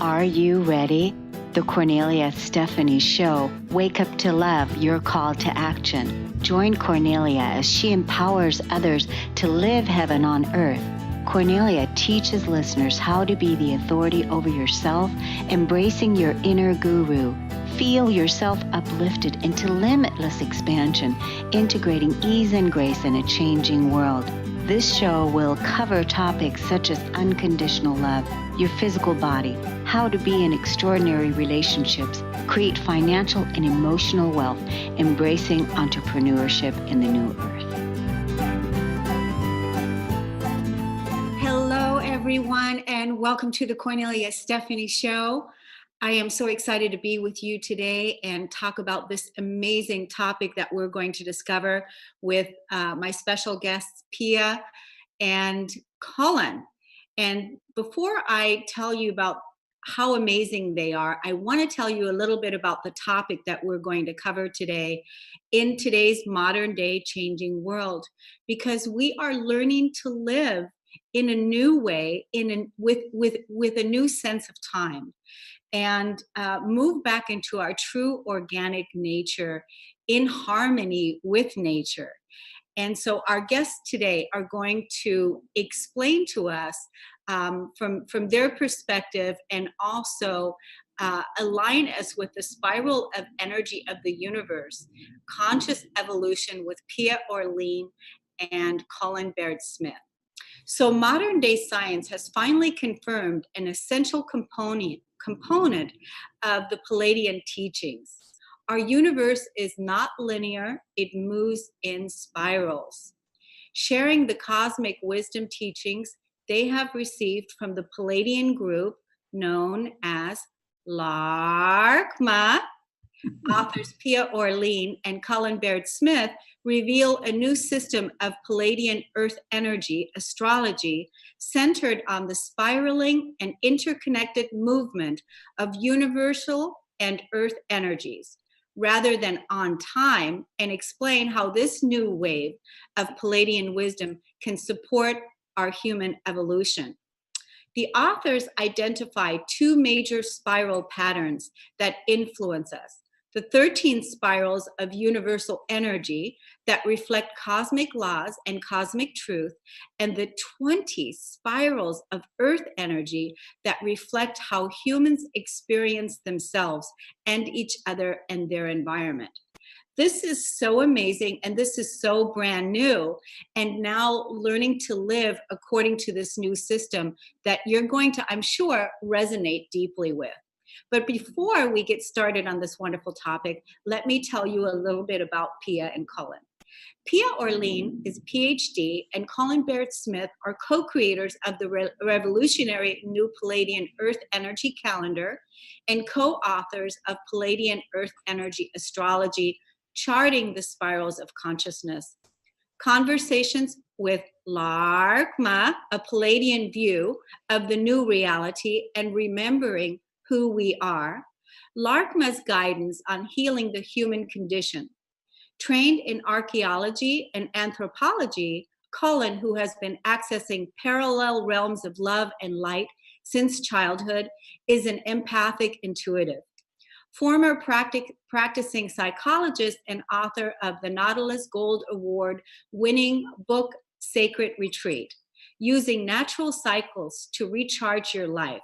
Are you ready? The Cornelia Stephanie Show. Wake up to love, your call to action. Join Cornelia as she empowers others to live heaven on earth. Cornelia teaches listeners how to be the authority over yourself, embracing your inner guru. Feel yourself uplifted into limitless expansion, integrating ease and grace in a changing world. This show will cover topics such as unconditional love, your physical body, how to be in extraordinary relationships, create financial and emotional wealth, embracing entrepreneurship in the new earth. Hello, everyone, and welcome to the Cornelia Stephanie Show. I am so excited to be with you today and talk about this amazing topic that we're going to discover with my special guests, Pia and Cullen. And before I tell you about how amazing they are, I want to tell you a little bit about the topic that we're going to cover today in today's modern day changing world, because we are learning to live in a new way, with a new sense of time, and move back into our true organic nature in harmony with nature. And so our guests today are going to explain to us from their perspective, and also align us with the spiral of energy of the universe, conscious evolution, with Pia Orleane and Cullen Baird Smith. So modern day science has finally confirmed an essential component of the Pleiadian teachings. Our universe is not linear, it moves in spirals. Sharing the cosmic wisdom teachings they have received from the Pleiadian group known as Laarkmaa, authors Pia Orleane and Cullen Baird Smith reveal a new system of Pleiadian-Earth energy, astrology, centered on the spiraling and interconnected movement of universal and earth energies, rather than on time, and explain how this new wave of Pleiadian wisdom can support our human evolution. The authors identify two major spiral patterns that influence us: the 13 spirals of universal energy that reflect cosmic laws and cosmic truth, and the 20 spirals of earth energy that reflect how humans experience themselves and each other and their environment. This is so amazing, and this is so brand new, and now learning to live according to this new system that you're going to, I'm sure, resonate deeply with. But before we get started on this wonderful topic, let me tell you a little bit about Pia and Cullen. Pia Orleane is a Ph.D. and Cullen Baird Smith are co-creators of the revolutionary new Pleiadian-Earth energy calendar and co-authors of Pleiadian-Earth energy astrology, charting the spirals of consciousness. Conversations with Laarkmaa, a Pleiadian view of the new reality and remembering who we are. Laarkmaa's guidance on healing the human condition. Trained in archaeology and anthropology, Cullen, who has been accessing parallel realms of love and light since childhood, is an empathic intuitive. Former practicing psychologist and author of the Nautilus Gold Award winning book Sacred Retreat, Using Natural Cycles to Recharge Your Life.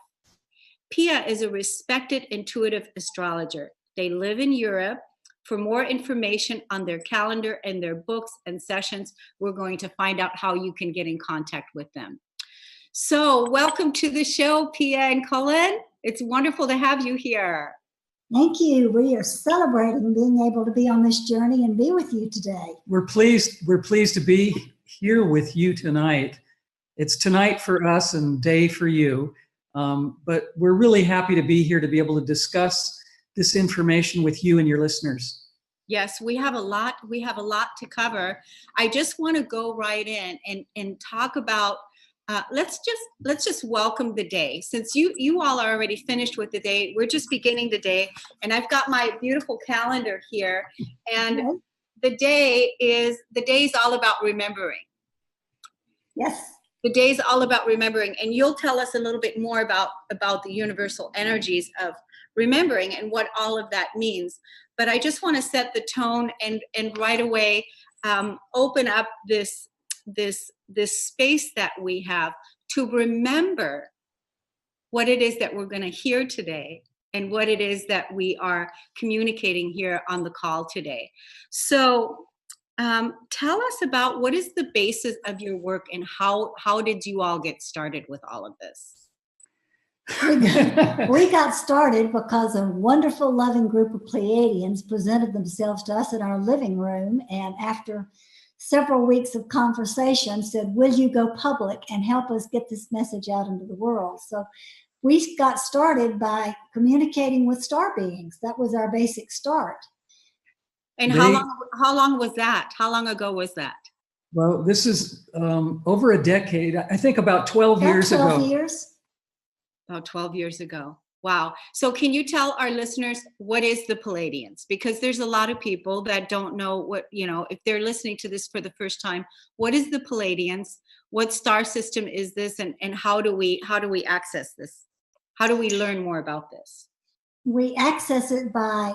Pia is a respected intuitive astrologer. They live in Europe. For more information on their calendar and their books and sessions, we're going to find out how you can get in contact with them. So welcome to the show, Pia and Cullen. It's wonderful to have you here. Thank you. We are celebrating being able to be on this journey and be with you today. We're pleased to be here with you tonight. It's tonight for us and day for you. But we're really happy to be here to be able to discuss this information with you and your listeners. Yes, we have a lot to cover. I just want to go right in and talk about let's just welcome the day. Since you all are already finished with the day, we're just beginning the day, and I've got my beautiful calendar here, and the day is all about remembering. Yes. The day is all about remembering, and you'll tell us a little bit more about the universal energies of remembering and what all of that means. But I just want to set the tone and right away open up this space that we have to remember what it is that we're going to hear today and what it is that we are communicating here on the call today. So tell us about what is the basis of your work and how did you all get started with all of this? We got started because a wonderful, loving group of Pleiadians presented themselves to us in our living room, and after several weeks of conversation said, will you go public and help us get this message out into the world? So we got started by communicating with star beings. That was our basic start. And how long was that? How long ago was that? Well, this is over a decade. I think about 12 years ago. 12 years. About 12 years ago. Wow. So can you tell our listeners what is the Pleiadians? Because there's a lot of people that don't know what, if they're listening to this for the first time, what is the Pleiadians? What star system is this? And how do we access this? How do we learn more about this? We access it by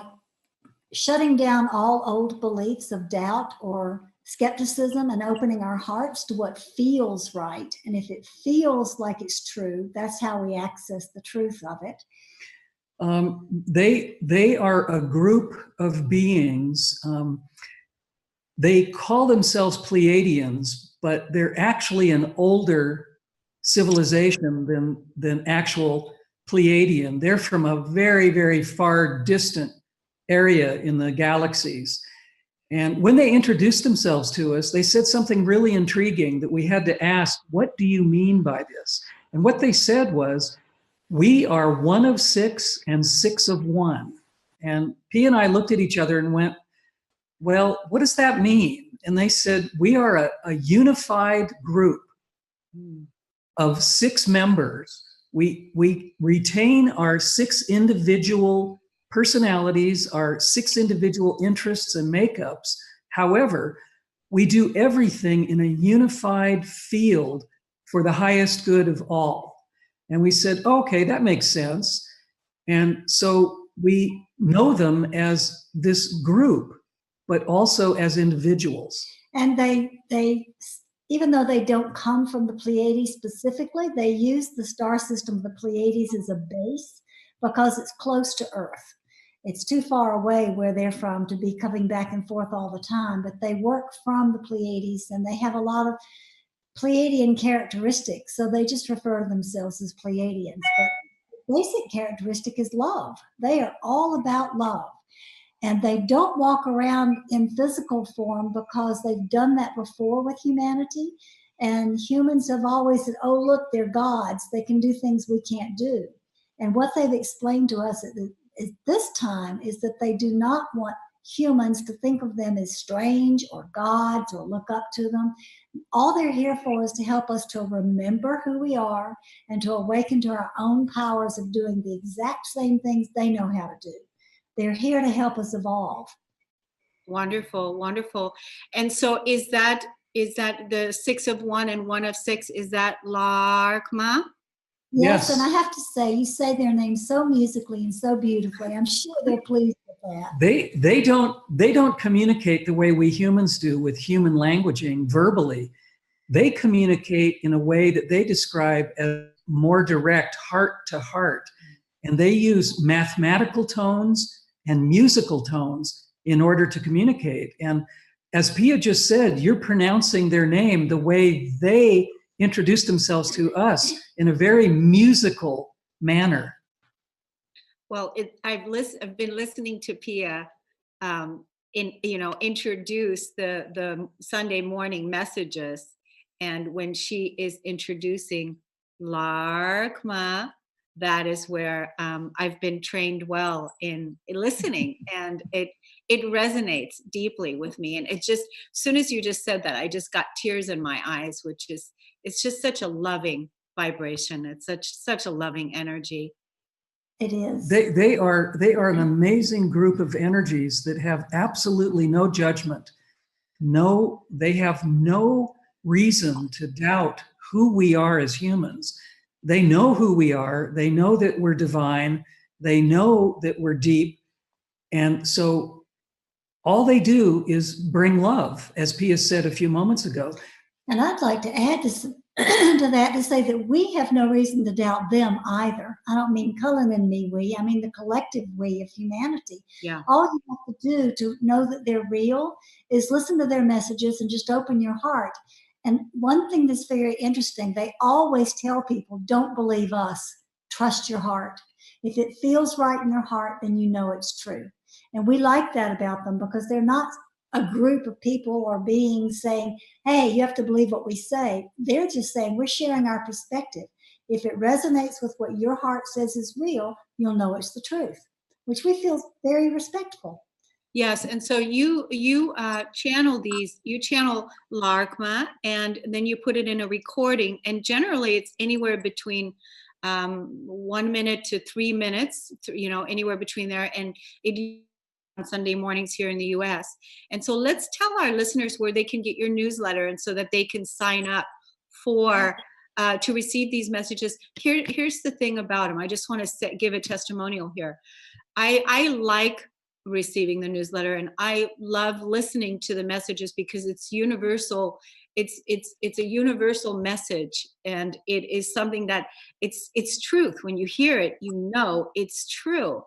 shutting down all old beliefs of doubt or skepticism and opening our hearts to what feels right. And if it feels like it's true, that's how we access the truth of it. They are a group of beings. They call themselves Pleiadians, but they're actually an older civilization than actual Pleiadian. They're from a very, very far distant area in the galaxies. And when they introduced themselves to us, they said something really intriguing that we had to ask, what do you mean by this? And what they said was, we are one of six and six of one. And P and I looked at each other and went, well, what does that mean? And they said, we are a unified group of six members. We retain our six individual personalities, our six individual interests and makeups. However, we do everything in a unified field for the highest good of all. And we said, okay, that makes sense. And so we know them as this group, but also as individuals. And they even though they don't come from the Pleiades specifically, they use the star system of the Pleiades as a base because it's close to Earth. It's too far away where they're from to be coming back and forth all the time, but they work from the Pleiades and they have a lot of Pleiadian characteristics. So they just refer to themselves as Pleiadians. But the basic characteristic is love. They are all about love. And they don't walk around in physical form because they've done that before with humanity. And humans have always said, oh, look, they're gods. They can do things we can't do. And what they've explained to us at this time is that they do not want humans to think of them as strange or gods or look up to them. All they're here for is to help us to remember who we are and to awaken to our own powers of doing the exact same things they know how to do. They're here to help us evolve. Wonderful, wonderful. And so is that the six of one and one of six, is that Laarkmaa? Yes, and I have to say, you say their names so musically and so beautifully. I'm sure they're pleased with that. They don't communicate the way we humans do with human languaging verbally. They communicate in a way that they describe as more direct, heart to heart. And they use mathematical tones and musical tones in order to communicate. And as Pia just said, you're pronouncing their name the way they introduced themselves to us in a very musical manner. Well, I've been listening to Pia introduce the Sunday morning messages, and when she is introducing Laarkmaa, that is where I've been trained well in listening, and it resonates deeply with me. And it just, as soon as you just said that, I just got tears in my eyes, it's just such a loving vibration. It's such a loving energy. It is. They are an amazing group of energies that have absolutely no judgment. They have no reason to doubt who we are as humans. They know who we are. They know that we're divine. They know that we're deep. And so all they do is bring love, as Pia said a few moments ago. And I'd like to add to that to say that we have no reason to doubt them either. I don't mean Cullen and me, we. I mean the collective we of humanity. Yeah. All you have to do to know that they're real is listen to their messages and just open your heart. And one thing that's very interesting, they always tell people, don't believe us, trust your heart. If it feels right in their heart, then you know it's true. And we like that about them because they're not a group of people or beings saying, hey, you have to believe what we say. They're just saying, we're sharing our perspective. If it resonates with what your heart says is real, you'll know it's the truth, which we feel very respectful. Yes, and so you channel Laarkmaa, and then you put it in a recording, and generally it's anywhere between 1 minute to 3 minutes, anywhere between there, and it on Sunday mornings here in the US. And so let's tell our listeners where they can get your newsletter, and so that they can sign up for to receive these messages. Here's the thing about them. I just want to give a testimonial here. I like receiving the newsletter, and I love listening to the messages because it's universal. It's a universal message, and it is something that it's truth. When you hear it, you know it's true,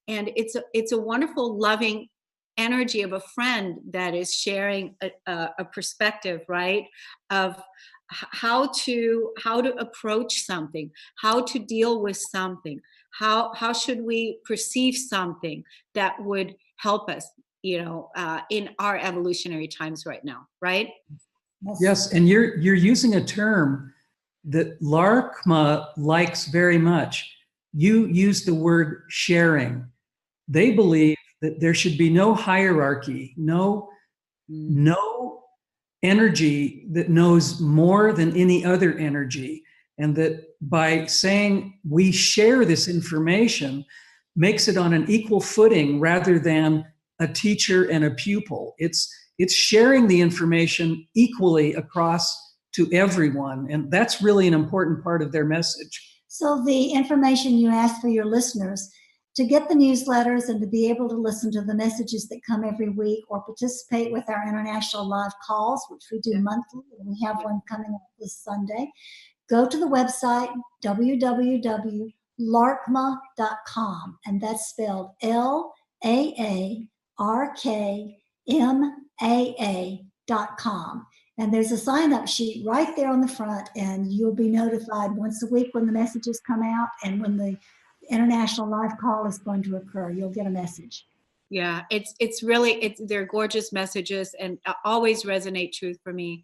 and it's a wonderful, loving energy of a friend that is sharing a perspective, right, of how to approach something, how to deal with something, how should we perceive something that would help us, in our evolutionary times right now, right? Yes, and you're using a term that Laarkmaa likes very much. You use the word sharing. They believe that there should be no hierarchy, no energy that knows more than any other energy, and that by saying we share this information makes it on an equal footing rather than a teacher and a pupil. It's sharing the information equally across to everyone, and that's really an important part of their message. So the information you ask for your listeners, to get the newsletters and to be able to listen to the messages that come every week or participate with our international live calls, which we do monthly, and we have one coming up this Sunday, go to the website www.laarkmaa.com, and that's spelled LAARKMAA.com. And there's a sign-up sheet right there on the front, and you'll be notified once a week when the messages come out, and when the international live call is going to occur, you'll get a message. Yeah, they're gorgeous messages, and always resonate truth for me.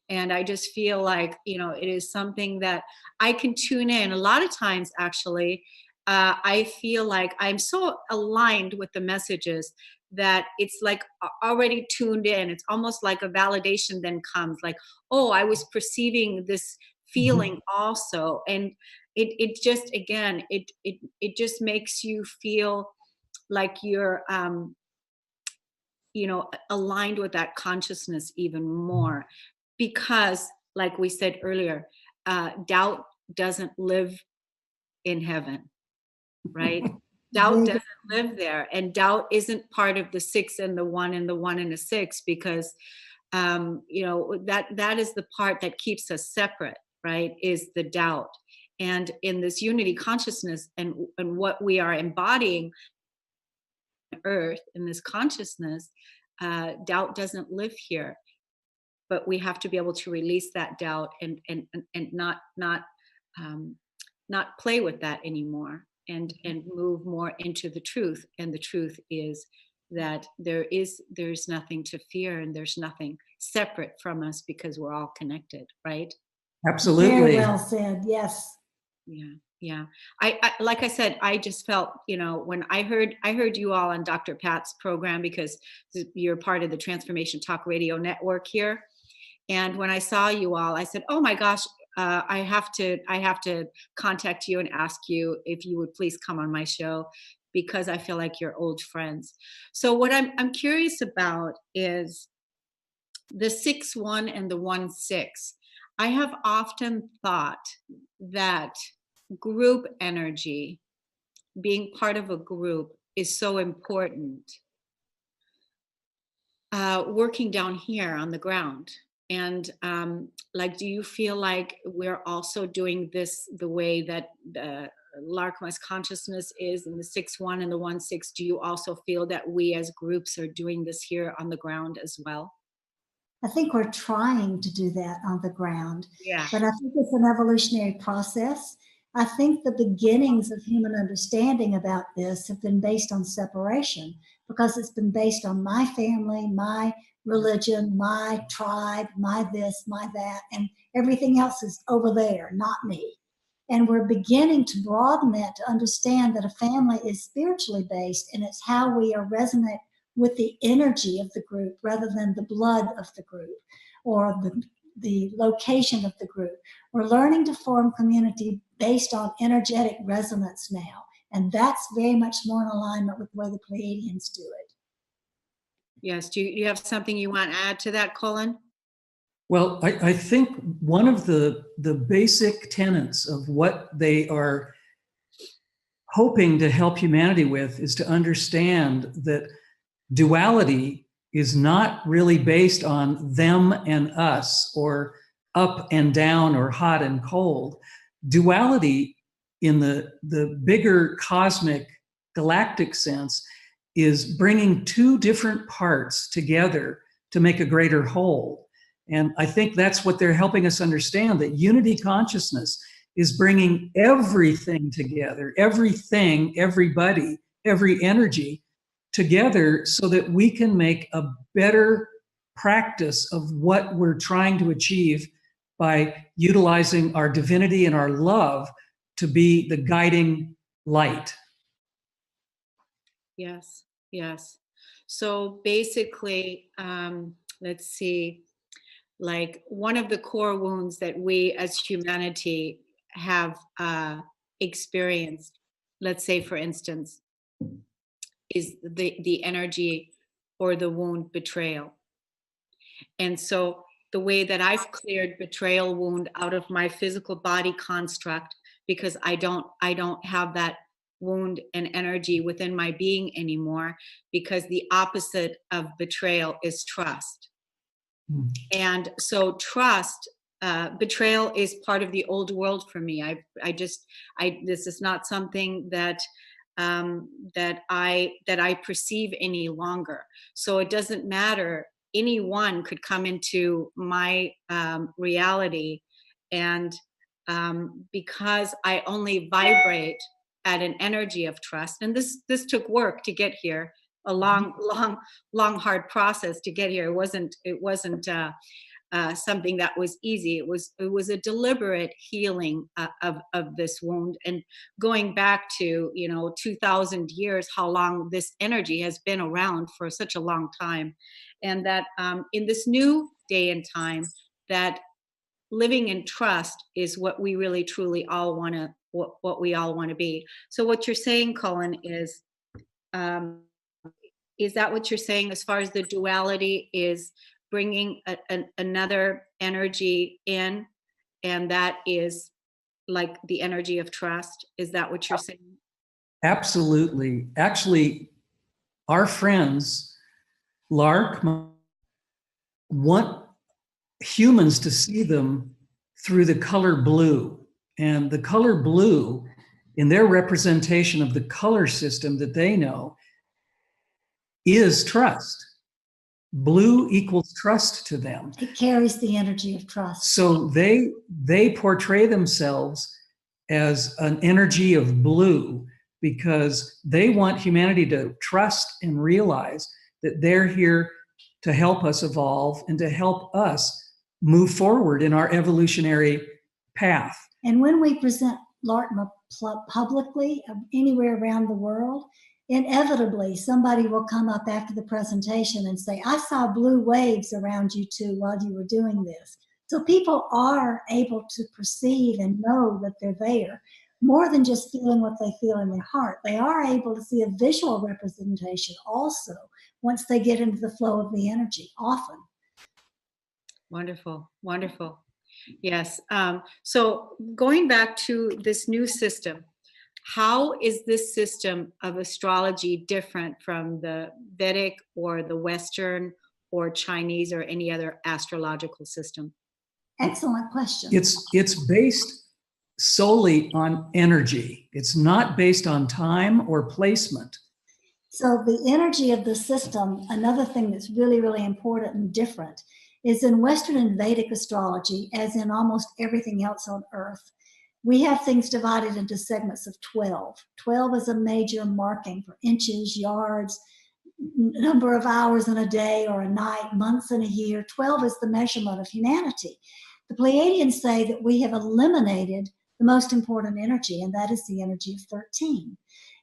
And I just feel like, it is something that I can tune in. A lot of times, actually, I feel like I'm so aligned with the messages that it's like already tuned in. It's almost like a validation then comes, like, oh, I was perceiving this feeling also. And it just, again, it just makes you feel like you're aligned with that consciousness even more, because like we said earlier, doubt doesn't live in heaven, right? Doubt doesn't live there, and doubt isn't part of the 6 and the 1 and the 1 and the 6, because that is the part that keeps us separate, right, is the doubt. And in this unity consciousness and what we are embodying on earth in this consciousness, doubt doesn't live here. But we have to be able to release that doubt and not play with that anymore, and move more into the truth. And the truth is that there's nothing to fear, and there's nothing separate from us, because we're all connected, right? Absolutely. Very well said. Yes. Yeah. I like I said, I just felt, when I heard you all on Dr. Pat's program, because you're part of the Transformation Talk Radio Network here. And when I saw you all, I said, oh my gosh, I have to contact you and ask you if you would please come on my show, because I feel like you're old friends. So what I'm curious about is the 6-1 and the 1-6. I have often thought that group energy, being part of a group, is so important. Working down here on the ground. And like, do you feel like we're also doing this the way that Laarkmaa's consciousness is in the 6-1 and the 1-6? Do you also feel that we as groups are doing this here on the ground as well? I think we're trying to do that on the ground, Yeah. but I think it's an evolutionary process. I think the beginnings of human understanding about this have been based on separation, because it's been based on my family, my religion, my tribe, my this, my that, and everything else is over there, not me. And we're beginning to broaden that to understand that a family is spiritually based, and it's how we are resonant with the energy of the group rather than the blood of the group or the location of the group. We're learning to form community based on energetic resonance now. And that's very much more in alignment with the way the Pleiadians do it. Yes. Do you have something you want to add to that, Cullen? Well, I think one of the basic tenets of what they are hoping to help humanity with is to understand that duality is not really based on them and us, or up and down, or hot and cold. Duality in the bigger cosmic galactic sense is bringing two different parts together to make a greater whole. And I think that's what they're helping us understand, that unity consciousness is bringing everything together, everything, everybody, every energy together, so that we can make a better practice of what we're trying to achieve by utilizing our divinity and our love to be the guiding light. Yes, yes. So basically, let's see, like one of the core wounds that we as humanity have experienced, let's say, for instance, is the energy or the wound betrayal. And so the way that I've cleared betrayal wound out of my physical body construct, because I don't have that wound and energy within my being anymore, because the opposite of betrayal is trust. And so trust, betrayal is part of the old world for me. This is not something that I perceive any longer. So it doesn't matter. Anyone could come into my reality, and because I only vibrate at an energy of trust, and this took work to get here, a long, hard process to get here. It wasn't something that was easy. It was a deliberate healing of this wound, and going back to 2,000 years, how long this energy has been around for such a long time, and that in this new day and time, that living in trust is what we really truly all want to what we all want to be. So what you're saying, Cullen, is that what you're saying as far as the duality is bringing another energy in, and that is like the energy of trust? Is that what you're saying? Absolutely. Actually, our friends, Laarkmaa, want humans to see them through the color blue. And the color blue, in their representation of the color system that they know, is trust. Blue equals trust to them. It carries the energy of trust. So they portray themselves as an energy of blue, because they want humanity to trust and realize that they're here to help us evolve and to help us move forward in our evolutionary path. And when we present Laarkmaa publicly anywhere around the world, inevitably somebody will come up after the presentation and say, I saw blue waves around you two while you were doing this. So people are able to perceive and know that they're there, more than just feeling what they feel in their heart. They are able to see a visual representation also once they get into the flow of the energy, often. Wonderful, wonderful. Yes. So going back to this new system, how is this system of astrology different from the Vedic or the Western or Chinese or any other astrological system? Excellent question. It's based solely on energy. It's not based on time or placement. So the energy of the system, another thing that's really, really important and different, is in Western and Vedic astrology, as in almost everything else on Earth, we have things divided into segments of 12. 12 is a major marking for inches, yards, number of hours in a day or a night, months in a year. 12 is the measurement of humanity. The Pleiadians say that we have eliminated the most important energy, and that is the energy of 13.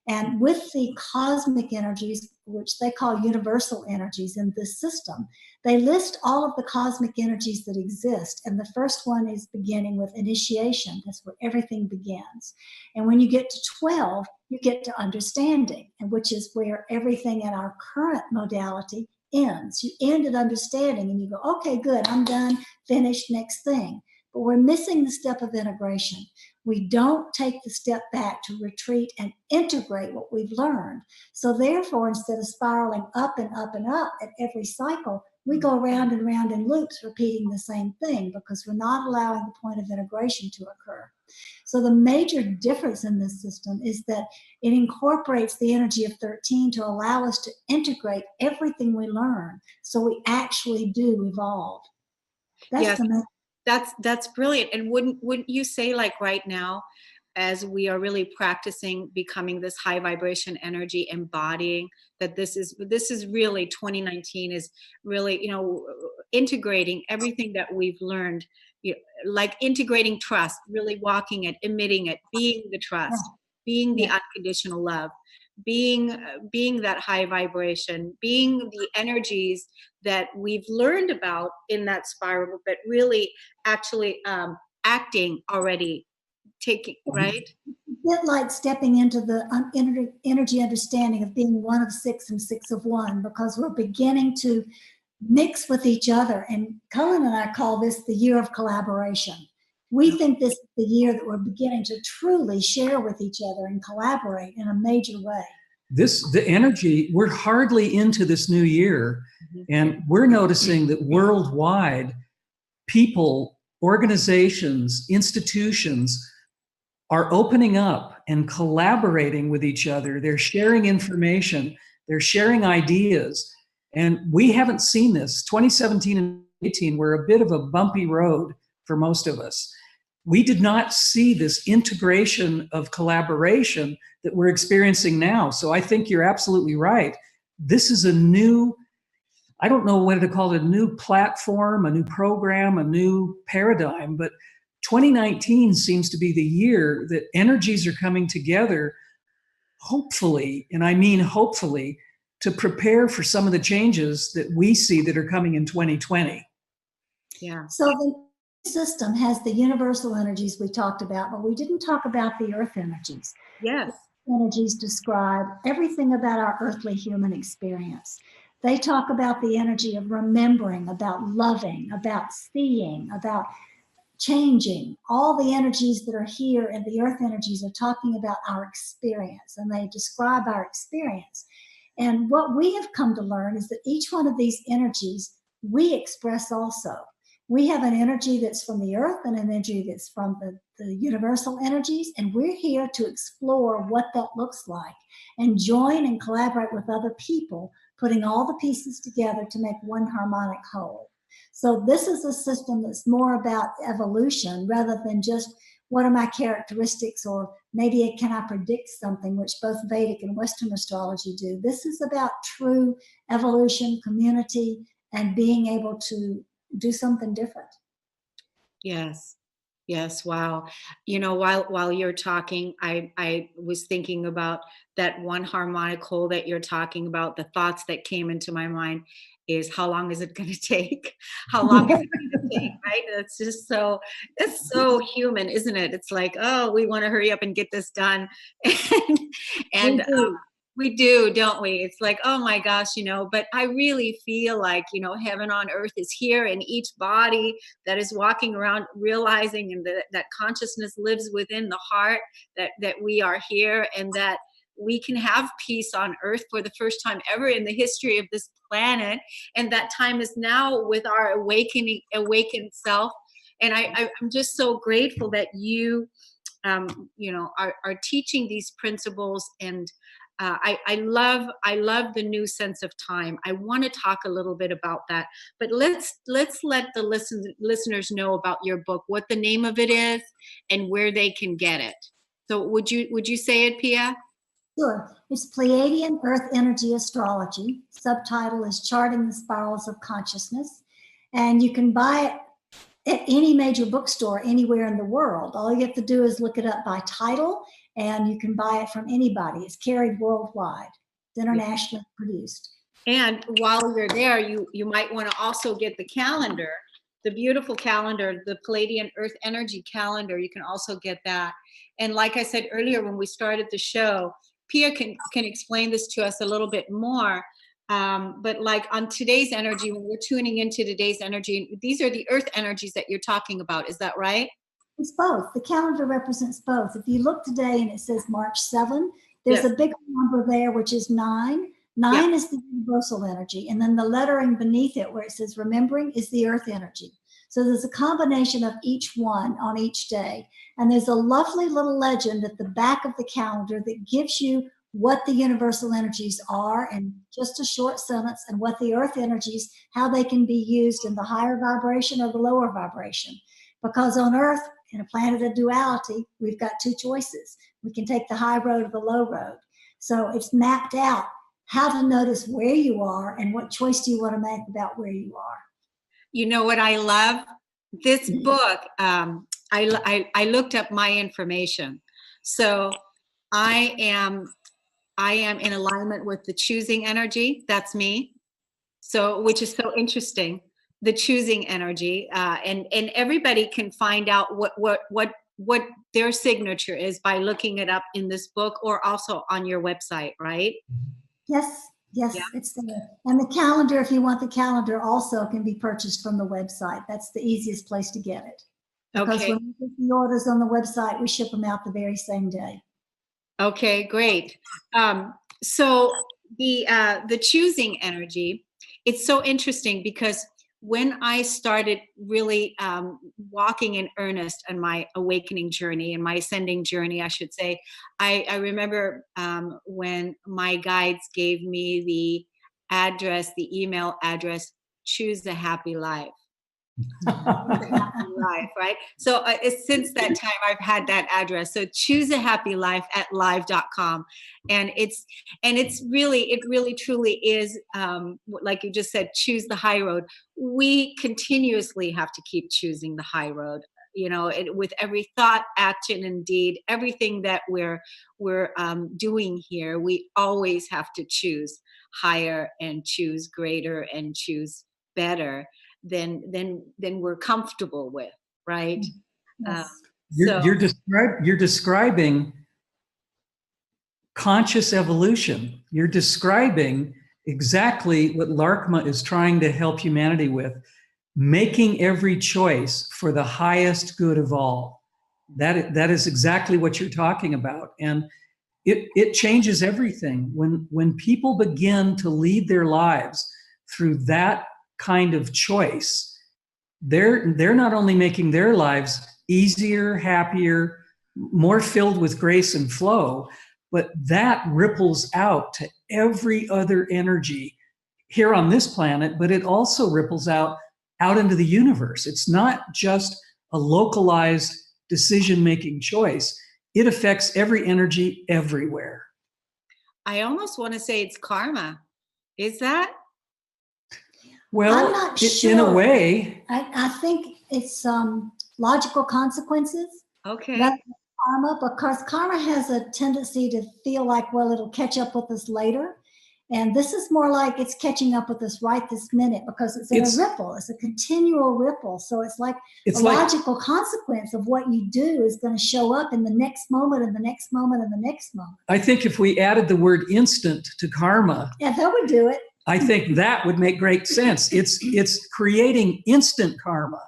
And with the cosmic energies, which they call universal energies in this system, they list all of the cosmic energies that exist. And the first one is beginning with initiation. That's where everything begins. And when you get to 12, you get to understanding, and which is where everything in our current modality ends. You end at understanding and you go, okay, good, I'm done, finished, next thing. But we're missing the step of integration. We don't take the step back to retreat and integrate what we've learned. So therefore, instead of spiraling up and up and up at every cycle, we go round and round in loops, repeating the same thing because we're not allowing the point of integration to occur. So the major difference in this system is that it incorporates the energy of 13 to allow us to integrate everything we learn so we actually do evolve. That's Yes. the That's brilliant. And wouldn't you say, like right now, as we are really practicing becoming this high vibration energy, embodying that this is really 2019 is really, integrating everything that we've learned, like integrating trust, really walking it, emitting it, being the trust, being the unconditional love, being that high vibration, being the energies that we've learned about in that spiral, but really actually acting already, taking, right? a bit like stepping into the energy understanding of being one of six and six of one, because we're beginning to mix with each other. And Cullen and I call this the year of collaboration. We think this is the year that we're beginning to truly share with each other and collaborate in a major way. The energy, we're hardly into this new year, and we're noticing that worldwide, people, organizations, institutions are opening up and collaborating with each other. They're sharing information, they're sharing ideas, and we haven't seen this. 2017 and 2018 were a bit of a bumpy road for most of us. We did not see this integration of collaboration that we're experiencing now. So I think you're absolutely right. This is a new, I don't know what to call it, a new platform, a new program, a new paradigm, but 2019 seems to be the year that energies are coming together, hopefully, and I mean hopefully, to prepare for some of the changes that we see that are coming in 2020. Yeah. So the system has the universal energies we talked about, but we didn't talk about the earth energies. Yes. The energies describe everything about our earthly human experience. They talk about the energy of remembering, about loving, about seeing, about changing. All the energies that are here and the earth energies are talking about our experience, and they describe our experience. And what we have come to learn is that each one of these energies we express also. We have an energy that's from the earth and an energy that's from the universal energies, and we're here to explore what that looks like and join and collaborate with other people, putting all the pieces together to make one harmonic whole. So this is a system that's more about evolution rather than just what are my characteristics, or maybe can I predict something, which both Vedic and Western astrology do. This is about true evolution, community, and being able to do something different. Yes. Yes. Wow. While you're talking, I was thinking about that one harmonic whole that you're talking about. The thoughts that came into my mind is, how long is it going to take? How long is it going to take? Right? It's so human, isn't it? It's like, oh, we want to hurry up and get this done. and We do, don't we? It's like, oh my gosh, but I really feel like, heaven on earth is here in each body that is walking around realizing and that consciousness lives within the heart, that we are here and that we can have peace on earth for the first time ever in the history of this planet. And that time is now with our awakened self. And I'm just so grateful that you are teaching these principles. And I love the new sense of time. I want to talk a little bit about that, but let's let the listeners know about your book, what the name of it is, and where they can get it. So would you say it, Pia? Sure. It's Pleiadian-Earth Energy Astrology. Subtitle is Charting the Spirals of Consciousness. And you can buy it at any major bookstore anywhere in the world. All you have to do is look it up by title, and you can buy it from anybody. It's carried worldwide. It's internationally produced. And while you're there, you might want to also get the calendar, the beautiful calendar, the Pleiadian-Earth Energy calendar. You can also get that. And like I said earlier when we started the show, Pia can explain this to us a little bit more. But like on today's energy, when we're tuning into today's energy, these are the earth energies that you're talking about. Is that right? It's both. The calendar represents both. If you look today and it says March 7, there's a big number there, which is 9. 9 is the universal energy. And then the lettering beneath it where it says remembering is the earth energy. So there's a combination of each one on each day. And there's a lovely little legend at the back of the calendar that gives you what the universal energies are in just a short sentence, and what the earth energies, how they can be used in the higher vibration or the lower vibration. Because on earth, in a planet of duality, we've got two choices. We can take the high road or the low road. So it's mapped out how to notice where you are and what choice do you want to make about where you are. You know what I love? This book, I looked up my information. So I am in alignment with the choosing energy. That's me. So, which is so interesting, the choosing energy. And everybody can find out what their signature is by looking it up in this book or also on your website, right? Yes, it's there. And the calendar, if you want the calendar, also can be purchased from the website. That's the easiest place to get it. Because when we get the orders on the website, we ship them out the very same day. Okay, great. So the choosing energy, it's so interesting because when I started really walking in earnest on my awakening journey and my ascending journey, I should say, I remember when my guides gave me the email address, Choose a Happy Life. Life, right? So since that time, I've had that address. So Choose a Happy Life at live.com. And it really truly is, like you just said, choose the high road. We continuously have to keep choosing the high road, with every thought, action, and deed, everything that we're doing here, we always have to choose higher and choose greater and choose better than we're comfortable with, right? Yes. You're describing conscious evolution. You're describing exactly what Laarkmaa is trying to help humanity with, making every choice for the highest good of all. That is exactly what you're talking about. And it changes everything. When people begin to lead their lives through that kind of choice, they're not only making their lives easier, happier, more filled with grace and flow, but that ripples out to every other energy here on this planet, but it also ripples out into the universe. It's not just a localized decision-making choice. It affects every energy everywhere. I almost want to say it's karma. Is that? Well, I'm not sure. In a way. I think it's logical consequences. Okay. That's karma, because karma has a tendency to feel like, well, it'll catch up with us later. And this is more like it's catching up with us right this minute because it's in a ripple. It's a continual ripple. So it's like a logical consequence of what you do is going to show up in the next moment and the next moment and the next moment. I think if we added the word instant to karma, yeah, that would do it. I think that would make great sense. It's creating instant karma.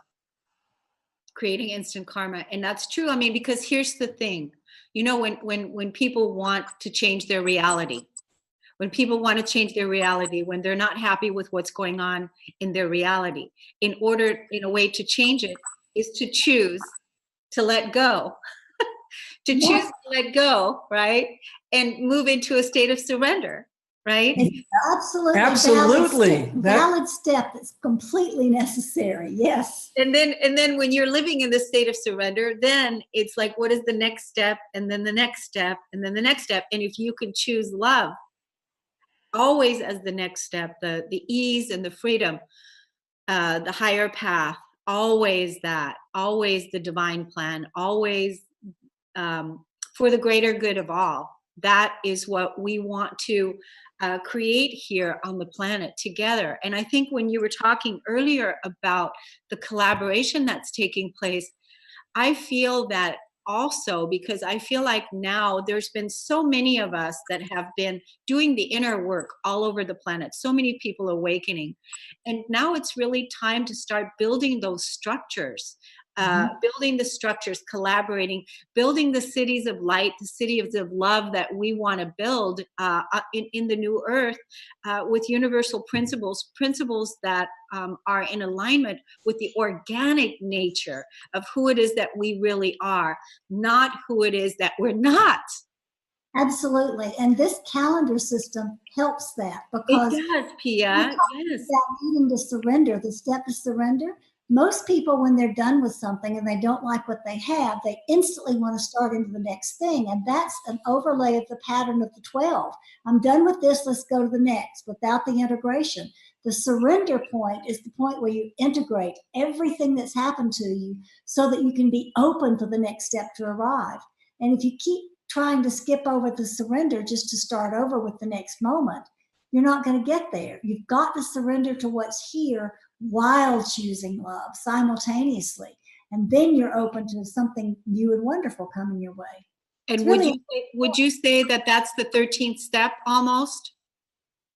Creating instant karma. And that's true. I mean, because here's the thing, you know, when people want to change their reality, when people want to change their reality, when they're not happy with what's going on in their reality, in a way to change it is to choose to let go, to choose to let go, right? And move into a state of surrender, right? It's absolutely valid step that's completely necessary. Yes. And then when you're living in this state of surrender, then it's like, what is the next step? And then the next step, and then the next step. And if you can choose love always as the next step, the ease and the freedom, the higher path, always that, always the divine plan, always for the greater good of all. That is what we want to create here on the planet together. And I think when you were talking earlier about the collaboration that's taking place, I feel that also, because I feel like now there's been so many of us that have been doing the inner work all over the planet, so many people awakening. And now it's really time to start building those structures, building the structures, collaborating, building the cities of light, the cities of love that we want to build in the new earth with universal principles that are in alignment with the organic nature of who it is that we really are, not who it is that we're not. Absolutely. And this calendar system helps that because it does, Pia. Yes. That needing to surrender, the step to surrender. Most people, when they're done with something and they don't like what they have, they instantly want to start into the next thing. And that's an overlay of the pattern of the 12. I'm done with this, let's go to the next, without the integration. The surrender point is the point where you integrate everything that's happened to you so that you can be open for the next step to arrive. And if you keep trying to skip over the surrender just to start over with the next moment, you're not going to get there. You've got to surrender to what's here while choosing love simultaneously. And then you're open to something new and wonderful coming your way. And would you say that that's the 13th step almost?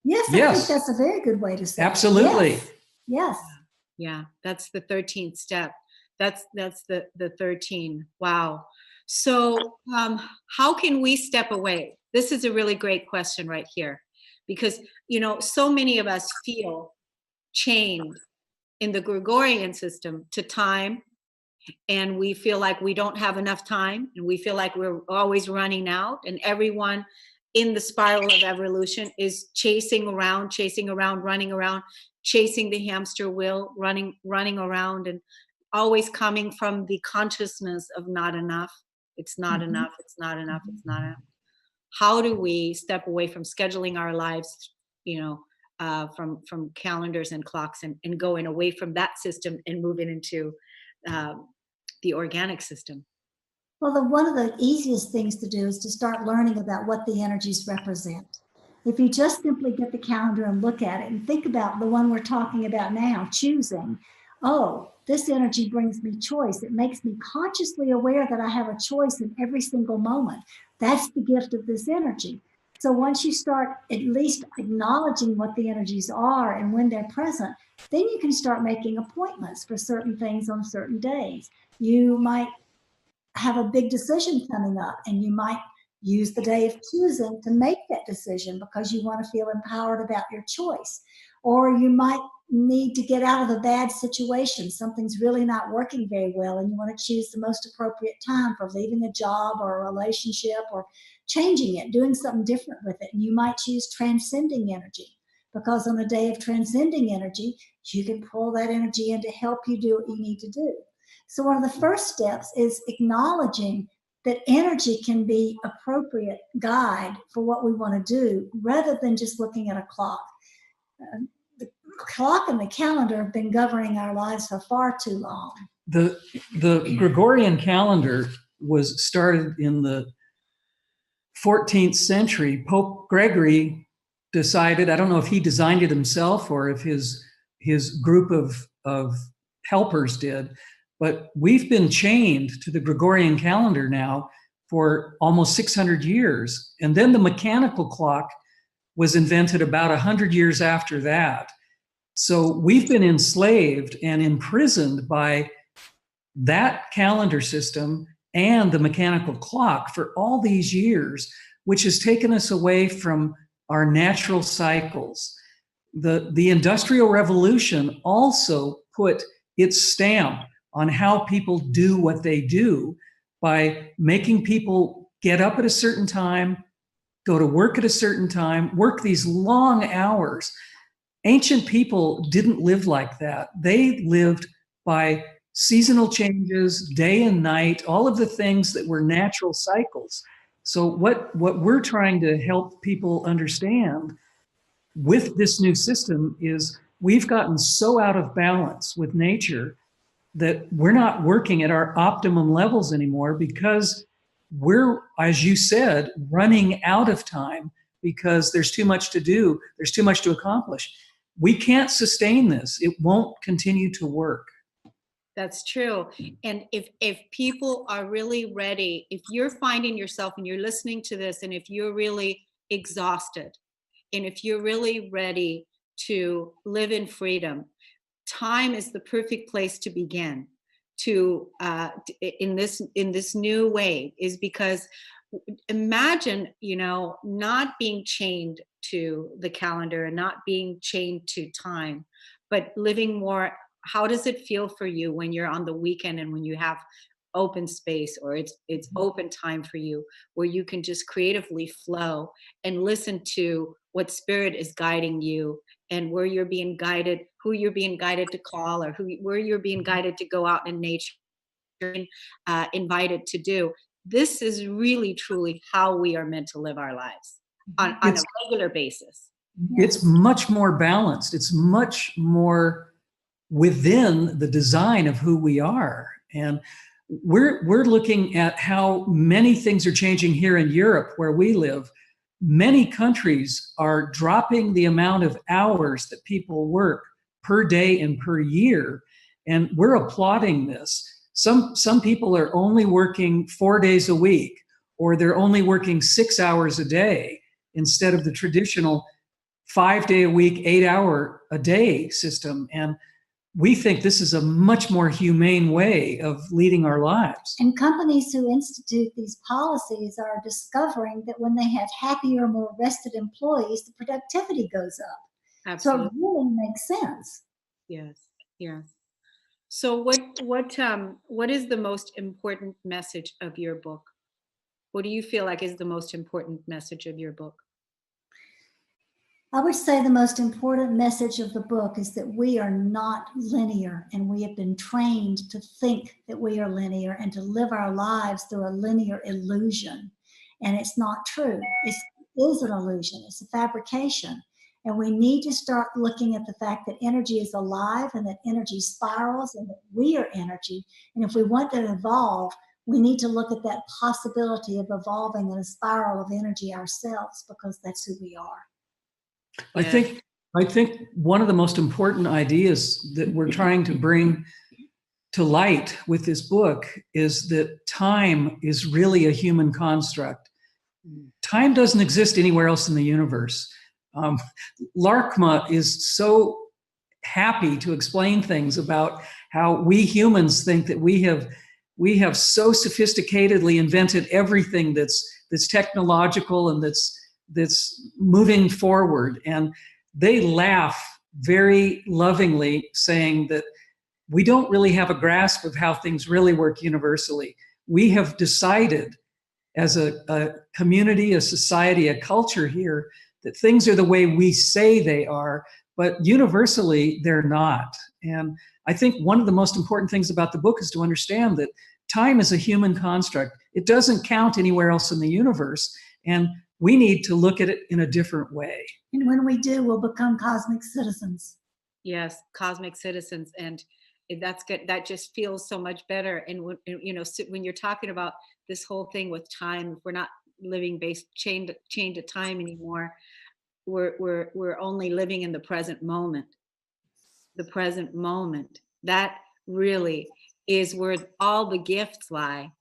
Yes, I think that's a very good way to say it. Absolutely. Yes. Yeah, that's the 13th step. That's the 13. Wow. So how can we step away? This is a really great question right here. Because, you know, so many of us feel chained in the Gregorian system to time, and we feel like we don't have enough time, and we feel like we're always running out, and everyone in the spiral of evolution is chasing around, running around, chasing the hamster wheel, running around, and always coming from the consciousness of not enough. It's not enough. It's not enough. It's not enough. How do we step away from scheduling our lives, you know, from calendars and clocks and going away from that system and moving into the organic system? Well, one of the easiest things to do is to start learning about what the energies represent. If you just simply get the calendar and look at it and think about the one we're talking about now, choosing, oh, this energy brings me choice. It makes me consciously aware that I have a choice in every single moment. That's the gift of this energy. So once you start at least acknowledging what the energies are and when they're present, then you can start making appointments for certain things on certain days. You might have a big decision coming up and you might use the day of choosing to make that decision because you want to feel empowered about your choice. Or you might need to get out of a bad situation. Something's really not working very well and you want to choose the most appropriate time for leaving a job or a relationship or changing it, doing something different with it. And you might choose transcending energy because on a day of transcending energy, you can pull that energy in to help you do what you need to do. So one of the first steps is acknowledging that energy can be appropriate guide for what we want to do rather than just looking at a clock. The clock and the calendar have been governing our lives for far too long. The Gregorian calendar was started in the 14th century. Pope Gregory decided, I don't know if he designed it himself or if his group of helpers did, but we've been chained to the Gregorian calendar now for almost 600 years. And then the mechanical clock was invented about 100 years after that. So we've been enslaved and imprisoned by that calendar system and the mechanical clock for all these years, which has taken us away from our natural cycles. The Industrial Revolution also put its stamp on how people do what they do by making people get up at a certain time, go to work at a certain time, work these long hours. Ancient people didn't live like that. They lived by seasonal changes, day and night, all of the things that were natural cycles. So what we're trying to help people understand with this new system is we've gotten so out of balance with nature that we're not working at our optimum levels anymore because we're, as you said, running out of time because there's too much to do, there's too much to accomplish. We can't sustain this. It won't continue to work. That's true. And if people are really ready, if you're finding yourself and you're listening to this, and if you're really exhausted, and if you're really ready to live in freedom, time is the perfect place to begin to in this new way, is because imagine, not being chained to the calendar and not being chained to time, but living more. How does it feel for you when you're on the weekend and when you have open space, or it's open time for you, where you can just creatively flow and listen to what spirit is guiding you, and where you're being guided, who you're being guided to call, or where you're being guided to go out in nature, invited to do. This is really truly how we are meant to live our lives on a regular basis. It's much more balanced. It's much more within the design of who we are. And we're looking at how many things are changing here in Europe where we live. Many countries are dropping the amount of hours that people work per day and per year. And we're applauding this. Some people are only working 4 days a week, or they're only working 6 hours a day instead of the traditional 5 day a week, 8 hour a day system. And we think this is a much more humane way of leading our lives. And companies who institute these policies are discovering that when they have happier, more rested employees, the productivity goes up. Absolutely. So it really makes sense. Yes, yes. So what is the most important message of your book? What do you feel like is the most important message of your book? I would say the most important message of the book is that we are not linear, and we have been trained to think that we are linear and to live our lives through a linear illusion. And it's not true. It is an illusion. It's a fabrication. And we need to start looking at the fact that energy is alive and that energy spirals and that we are energy. And if we want to evolve, we need to look at that possibility of evolving in a spiral of energy ourselves, because that's who we are. I think one of the most important ideas that we're trying to bring to light with this book is that time is really a human construct. Time doesn't exist anywhere else in the universe. Laarkmaa is so happy to explain things about how we humans think that we have so sophisticatedly invented everything that's technological and that's moving forward. And they laugh very lovingly, saying that we don't really have a grasp of how things really work universally. We have decided as a community, a society, a culture here, that things are the way we say they are, but universally they're not. And I think one of the most important things about the book is to understand that time is a human construct. It doesn't count anywhere else in the universe. And we need to look at it in a different way. And when we do, we'll become cosmic citizens. Yes, cosmic citizens. And that's good. That just feels so much better. And when you're talking about this whole thing with time, if we're not living chained to time anymore, we're only living in the present moment. The present moment. That really is where all the gifts lie.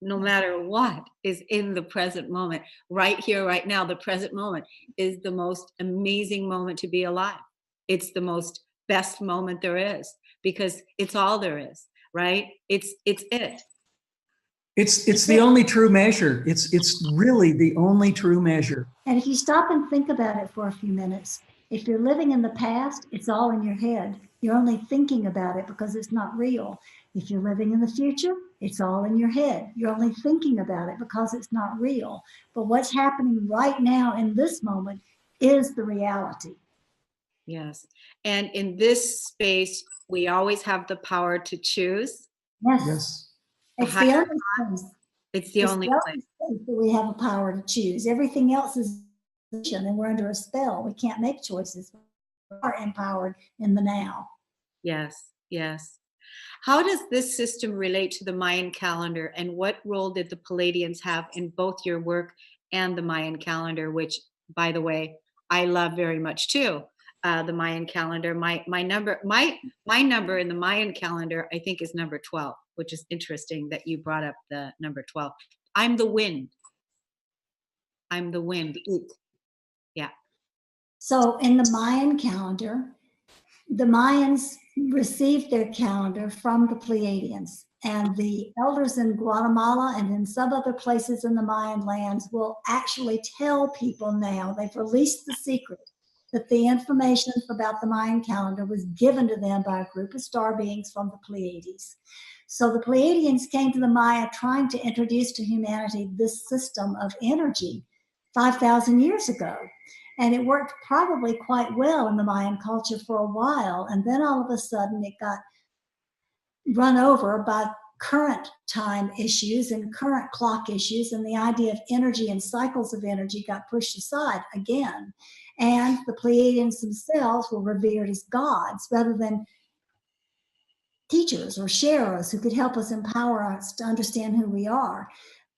No matter what is in the present moment, right here, right now, the present moment is the most amazing moment to be alive. It's the most best moment there is because it's all there is, right? It's it. It's the only true measure. It's really the only true measure. And if you stop and think about it for a few minutes, if you're living in the past, it's all in your head. You're only thinking about it because it's not real. If you're living in the future, it's all in your head. You're only thinking about it because it's not real. But what's happening right now in this moment is the reality. Yes. And in this space, we always have the power to choose. Yes. It's the only place. It's the only place that we have a power to choose. Everything else is and we're under a spell. We can't make choices. We are empowered in the now. Yes, yes. How does this system relate to the Mayan calendar, and what role did the Pleiadians have in both your work and the Mayan calendar, which, by the way, I love very much too. The Mayan calendar. My number in the Mayan calendar, I think, is number 12, which is interesting that you brought up the number 12. I'm the wind. I'm the wind. Yeah. So in the Mayan calendar, the Mayans received their calendar from the Pleiadians, and the elders in Guatemala and in some other places in the Mayan lands will actually tell people now, they've released the secret, that the information about the Mayan calendar was given to them by a group of star beings from the Pleiades. So the Pleiadians came to the Maya trying to introduce to humanity this system of energy 5,000 years ago. And it worked probably quite well in the Mayan culture for a while. And then all of a sudden it got run over by current time issues and current clock issues. And the idea of energy and cycles of energy got pushed aside again. And the Pleiadians themselves were revered as gods rather than teachers or sharers who could help us, empower us to understand who we are.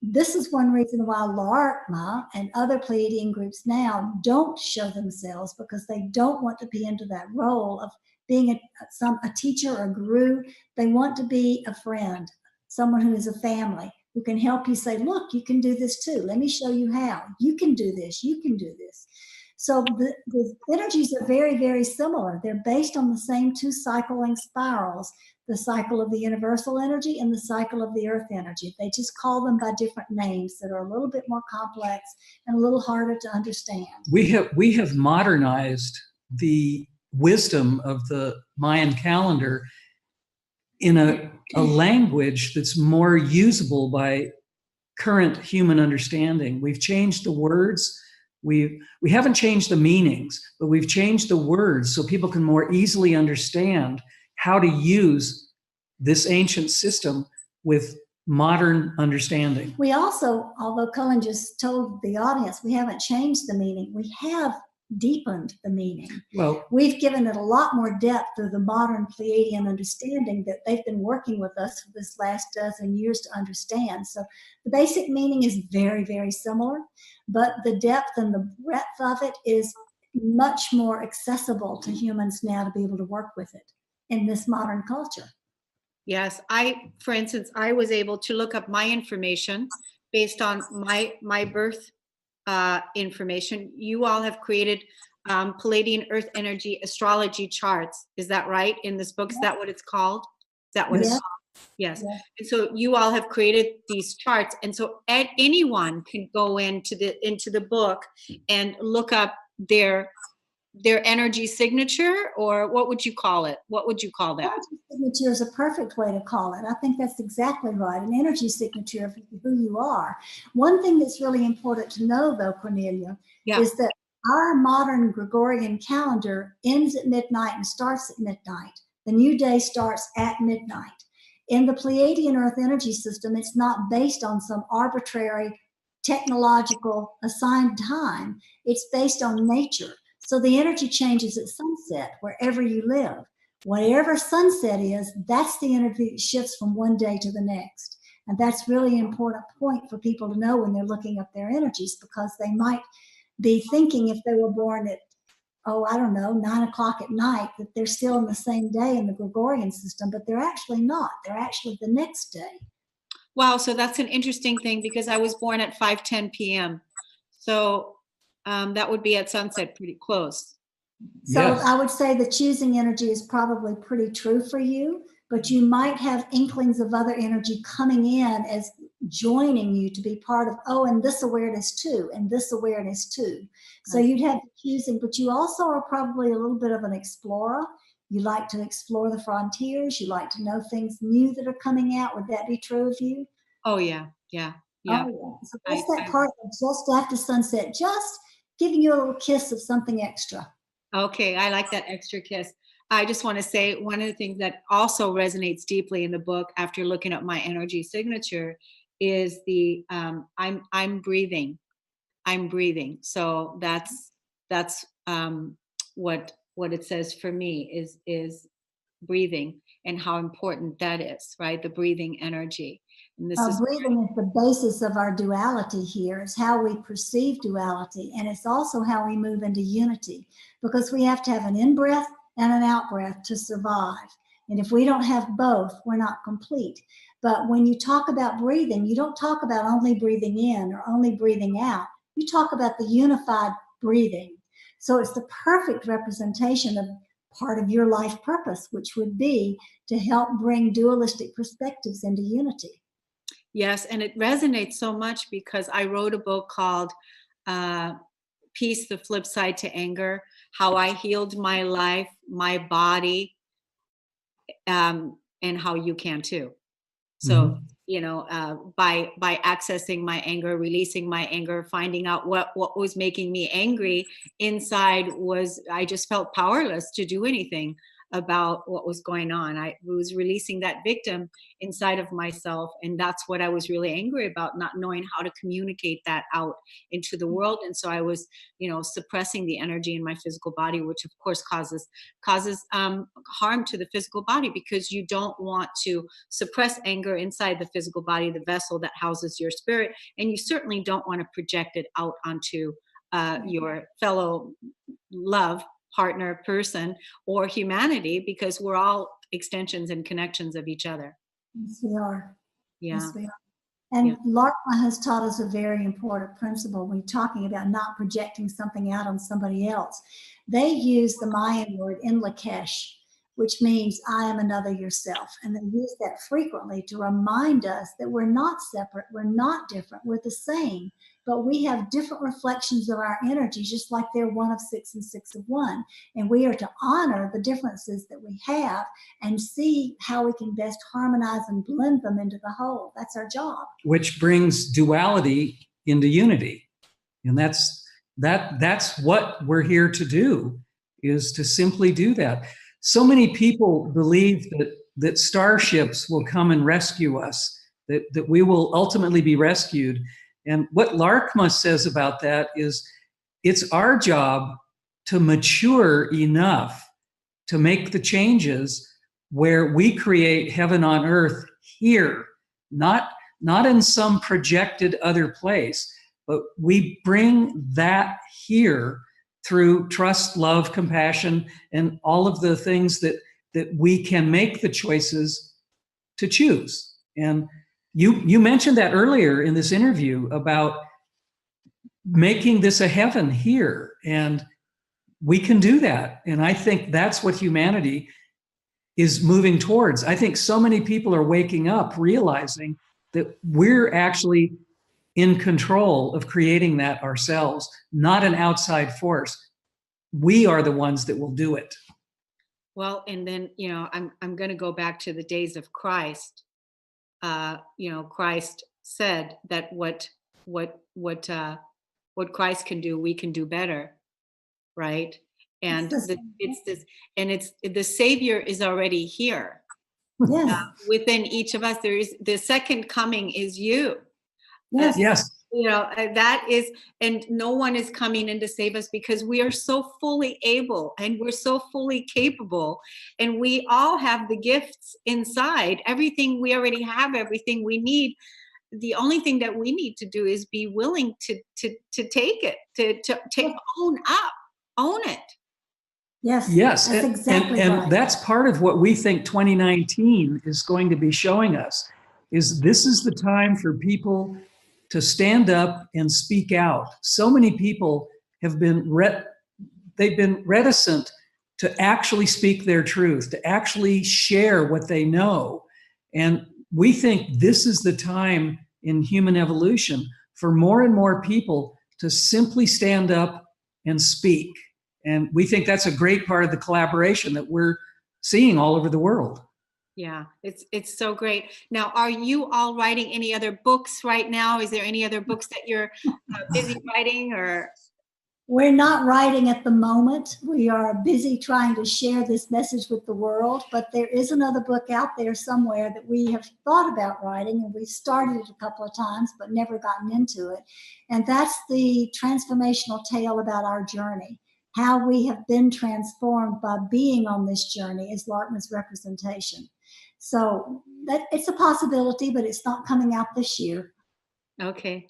This is one reason why Laarkmaa and other Pleiadian groups now don't show themselves, because they don't want to be into that role of being a teacher or a guru. They want to be a friend, someone who is a family, who can help you say, look, you can do this too. Let me show you how. You can do this. You can do this. So the energies are very, very similar. They're based on the same two cycling spirals, the cycle of the universal energy and the cycle of the earth energy. They just call them by different names that are a little bit more complex and a little harder to understand. We have modernized the wisdom of the Mayan calendar in a language that's more usable by current human understanding. We've changed the words. We haven't changed the meanings, but we've changed the words so people can more easily understand how to use this ancient system with modern understanding. We also, although Cullen just told the audience, we haven't changed the meaning. We have deepened the meaning. Well, we've given it a lot more depth through the modern Pleiadian understanding that they've been working with us for this last dozen years to understand. So the basic meaning is very, very similar, but the depth and the breadth of it is much more accessible to humans now to be able to work with it in this modern culture. Yes, for instance, I was able to look up my information based on my birth information. You all have created Pleiadian-Earth energy astrology charts. Is that right? In this book, is that what it's called? Is that what it's called? Yes. Yeah. And so you all have created these charts, and so anyone can go into the book and look up their energy signature, or what would you call it? What would you call that? Energy signature is a perfect way to call it. I think that's exactly right. An energy signature of who you are. One thing that's really important to know, though, Kornelia, is that our modern Gregorian calendar ends at midnight and starts at midnight. The new day starts at midnight. In the Pleiadian-Earth energy system, it's not based on some arbitrary technological assigned time. It's based on nature. So the energy changes at sunset wherever you live. Whatever sunset is, that's the energy that shifts from one day to the next. And that's really an important point for people to know when they're looking up their energies, because they might be thinking if they were born at, I don't know, 9 o'clock at night, that they're still in the same day in the Gregorian system, but they're actually not. They're actually the next day. Wow, so that's an interesting thing because I was born at 5:10 p.m. So that would be at sunset, pretty close. So Yes. I would say the choosing energy is probably pretty true for you, but you might have inklings of other energy coming in as joining you to be part of, and this awareness too, and this awareness too. So you'd have the choosing, but you also are probably a little bit of an explorer. You like to explore the frontiers. You like to know things new that are coming out. Would that be true of you? Oh, yeah. Yeah. Oh, yeah. So that's that part of just after sunset, just giving you a little kiss of something extra. Okay, I like that extra kiss. I just want to say one of the things that also resonates deeply in the book after looking at my energy signature is the I'm breathing. I'm breathing. So that's what it says for me is breathing and how important that is, right? The breathing energy. And this is Breathing is the basis of our duality here. It's how we perceive duality, and it's also how we move into unity, because we have to have an in-breath and an out-breath to survive. And if we don't have both, we're not complete. But when you talk about breathing, you don't talk about only breathing in or only breathing out. You talk about the unified breathing. So it's the perfect representation of part of your life purpose, which would be to help bring dualistic perspectives into unity. Yes, and it resonates so much because I wrote a book called Peace, the Flip Side to Anger, how I healed my life, my body, and how you can too. So, by accessing my anger, releasing my anger, finding out what was making me angry inside I just felt powerless to do anything about what was going on. I was releasing that victim inside of myself. And that's what I was really angry about, not knowing how to communicate that out into the world. And so I was, suppressing the energy in my physical body, which of course causes harm to the physical body, because you don't want to suppress anger inside the physical body, the vessel that houses your spirit. And you certainly don't want to project it out onto your fellow love partner, person, or humanity, because we're all extensions and connections of each other. Yes, we are. Yeah. Yes, we are. And Laarkmaa has taught us a very important principle when talking about not projecting something out on somebody else. They use the Mayan word in Lakesh, which means I am another yourself. And they use that frequently to remind us that we're not separate, we're not different, we're the same. But we have different reflections of our energy, just like they're one of six and six of one. And we are to honor the differences that we have and see how we can best harmonize and blend them into the whole. That's our job. Which brings duality into unity. And that's what we're here to do, is to simply do that. So many people believe that starships will come and rescue us, that we will ultimately be rescued. And what Laarkmaa says about that is it's our job to mature enough to make the changes where we create heaven on earth here, not in some projected other place, but we bring that here through trust, love, compassion, and all of the things that we can make the choices to choose. And you mentioned that earlier in this interview about making this a heaven here, and we can do that. And I think that's what humanity is moving towards. I think so many people are waking up, realizing that we're actually in control of creating that ourselves, not an outside force. We are the ones that will do it. Well, and then, I'm going to go back to the days of Christ. Christ said that what Christ can do, we can do better, right? And the Savior is already here. Yes. Within each of us. There is the second coming is you. Yes. Yes. That is, and no one is coming in to save us, because we are so fully able and we're so fully capable, and we all have the gifts inside. Everything we already have, everything we need. the only thing that we need to do is be willing to take it, to own it. Yes. Yes. That's exactly and right. that's part of what we think 2019 is going to be showing us, is this is the time for people to stand up and speak out. So many people have been they've been reticent to actually speak their truth, to actually share what they know. And we think this is the time in human evolution for more and more people to simply stand up and speak. And we think that's a great part of the collaboration that we're seeing all over the world. Yeah, it's so great. Now, are you all writing any other books right now? Is there any other books that you're busy writing, or? We're not writing at the moment. We are busy trying to share this message with the world, but there is another book out there somewhere that we have thought about writing, and we've started it a couple of times, but never gotten into it. And that's the transformational tale about our journey, how we have been transformed by being on this journey as Laarkmaa's representation. So that it's a possibility, but it's not coming out this year. Okay.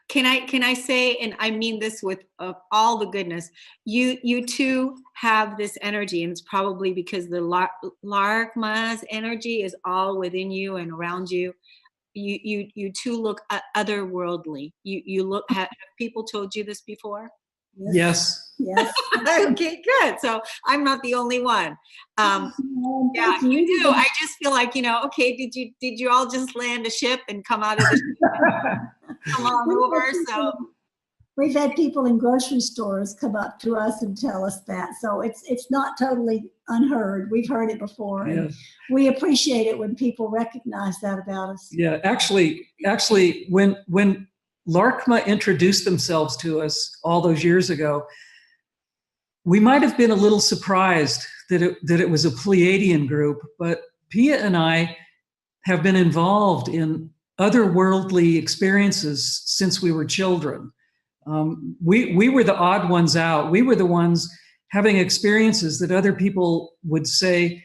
Can I say, and I mean this with all the goodness, you too have this energy, and it's probably because the Laarkmaa's energy is all within you and around you. You too look otherworldly. You look. Have people told you this before? Yes. Yes. Okay, good. So I'm not the only one. Yeah, you do. I just feel like, okay, did you all just land a ship and come out of the ship? Come on over. So we've had people in grocery stores come up to us and tell us that. So it's not totally unheard. We've heard it before. Yeah. And we appreciate it when people recognize that about us. Yeah, actually, when Laarkmaa introduced themselves to us all those years ago, we might have been a little surprised that it was a Pleiadian group, but Pia and I have been involved in otherworldly experiences since we were children. We were the odd ones out. We were the ones having experiences that other people would say,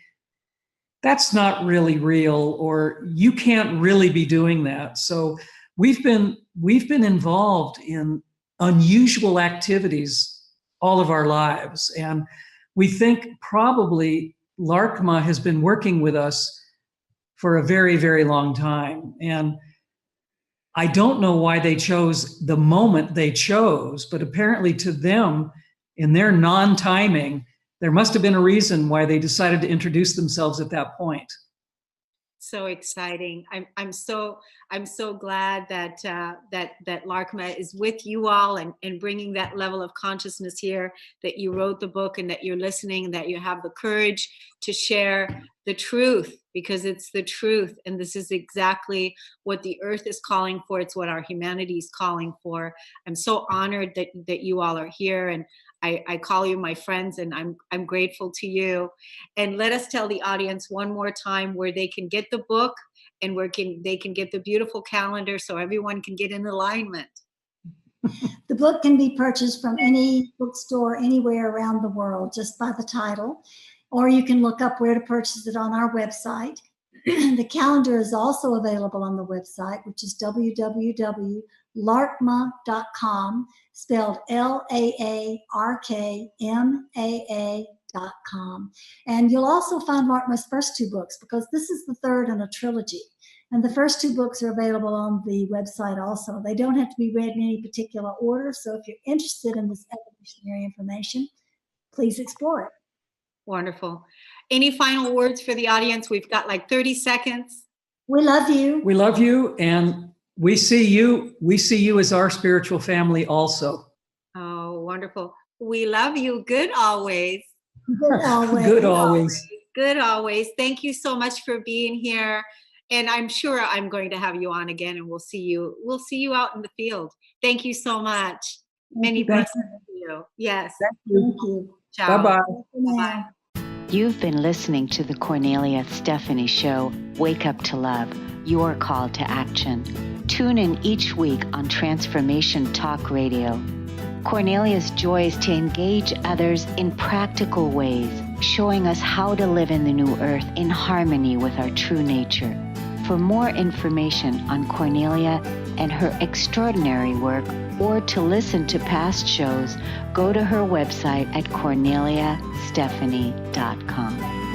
that's not really real, or you can't really be doing that. So we've been involved in unusual activities all of our lives. And we think probably Laarkmaa has been working with us for a very, very long time. And I don't know why they chose the moment they chose, but apparently to them, in their non-timing, there must have been a reason why they decided to introduce themselves at that point. So exciting. I'm so glad that Laarkmaa is with you all and bringing that level of consciousness here, that you wrote the book and that you're listening and that you have the courage to share the truth, because it's the truth. And this is exactly what the earth is calling for. It's what our humanity is calling for. I'm so honored that you all are here, and I call you my friends, and I'm grateful to you. And let us tell the audience one more time where they can get the book and where they can get the beautiful calendar so everyone can get in alignment. The book can be purchased from any bookstore anywhere around the world just by the title, or you can look up where to purchase it on our website. The calendar is also available on the website, which is www.laarkmaa.com, spelled LAARKMAA.com. And you'll also find Laarkmaa's first two books, because this is the third in a trilogy. And the first two books are available on the website also. They don't have to be read in any particular order. So if you're interested in this evolutionary information, please explore it. Wonderful. Any final words for the audience? We've got like 30 seconds. We love you. We love you, and we see you. We see you as our spiritual family also. Oh, wonderful. We love you. Good always. Good always. Good always. Good always. Thank you so much for being here. And I'm sure I'm going to have you on again, and we'll see you out in the field. Thank you so much. Many blessings to you. Yes. Thank you. Ciao. Bye-bye. Bye. You've been listening to the Kornelia Stephanie Show, Wake Up to Love, your call to action. Tune in each week on Transformation Talk Radio. Kornelia's joy is to engage others in practical ways, showing us how to live in the new earth in harmony with our true nature. For more information on Kornelia and her extraordinary work, or to listen to past shows, go to her website at korneliastephanie.com.